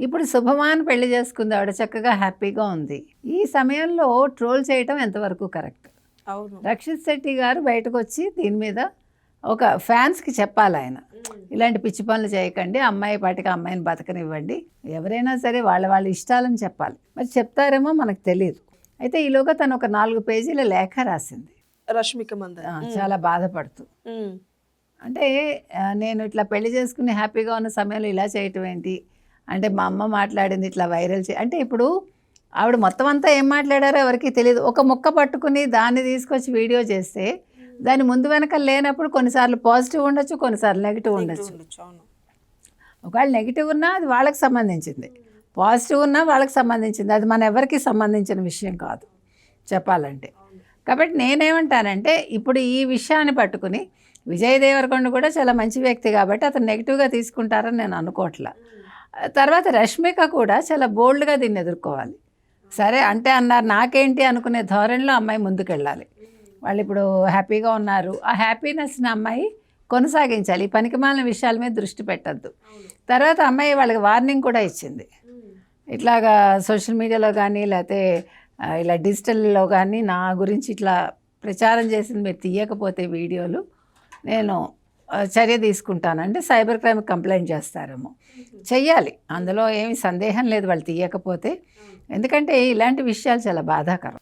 ఇప్పుడు శుభమాన్ పెళ్లి చేసుకుంది, ఆవిడ చక్కగా హ్యాపీగా ఉంది. ఈ సమయంలో ట్రోల్ చేయటం ఎంతవరకు కరెక్ట్? అవును. రక్షిత్ శెట్టి గారు బయటకు వచ్చి దీని మీద ఒక ఫ్యాన్స్కి చెప్పాలి, ఆయన ఇలాంటి పిచ్చి పనులు చేయకండి, అమ్మాయి పాటికి అమ్మాయిని బతకనివ్వండి, ఎవరైనా సరే వాళ్ళ వాళ్ళ ఇష్టాలని చెప్పాలి. మరి చెప్తారేమో మనకు తెలియదు. అయితే ఈలోగా తను ఒక 4 పేజీల లేఖ రాసింది రష్మిక మందన చాలా బాధపడుతూ. అంటే నేను ఇట్లా పెళ్లి చేసుకుని హ్యాపీగా ఉన్న సమయంలో ఇలా చేయటం ఏంటి అంటే, మా అమ్మ మాట్లాడింది ఇట్లా వైరల్ అంటే ఇప్పుడు ఆవిడ మొత్తం అంతా ఏం మాట్లాడారో ఎవరికి తెలియదు. ఒక ముక్క పట్టుకుని దాన్ని తీసుకొచ్చి వీడియో చేస్తే దాని ముందు వెనక లేనప్పుడు కొన్నిసార్లు పాజిటివ్ ఉండొచ్చు, కొన్నిసార్లు నెగిటివ్ ఉండొచ్చు. ఒకవేళ నెగిటివ్ ఉన్నా అది వాళ్ళకి సంబంధించింది, పాజిటివ్ ఉన్నా వాళ్ళకి సంబంధించింది, అది మన ఎవరికి సంబంధించిన విషయం కాదు చెప్పాలంటే. కాబట్టి నేనేమంటానంటే, ఇప్పుడు ఈ విషయాన్ని పట్టుకుని విజయ్ దేవరకొండ కూడా చాలా మంచి వ్యక్తి కాబట్టి అతను నెగిటివ్గా తీసుకుంటారని నేను అనుకోవట్లా. తర్వాత రష్మిక కూడా చాలా బోల్డ్గా దీన్ని ఎదుర్కోవాలి. సరే అంటే అన్నారు నాకేంటి అనుకునే ధోరణిలో అమ్మాయి ముందుకెళ్ళాలి. వాళ్ళు ఇప్పుడు హ్యాపీగా ఉన్నారు, ఆ హ్యాపీనెస్ని అమ్మాయి కొనసాగించాలి, ఈ పనికిమాలిన విషయాల మీద దృష్టి పెట్టద్దు. తర్వాత అమ్మాయి వాళ్ళకి వార్నింగ్ కూడా ఇచ్చింది, ఇట్లాగా సోషల్ మీడియాలో కానీ లేకపోతే ఇలా డిజిటల్లో కానీ నా గురించి ఇట్లా ప్రచారం చేసింది మీరు తీయకపోతే వీడియోలు నేను చర్య తీసుకుంటాను, అంటే సైబర్ క్రైమ్ కంప్లైంట్ చేస్తారేమో. చెయ్యాలి, అందులో ఏమి సందేహం లేదు వాళ్ళు తీయకపోతే. ఎందుకంటే ఇలాంటి విషయాలు చాలా బాధాకరం.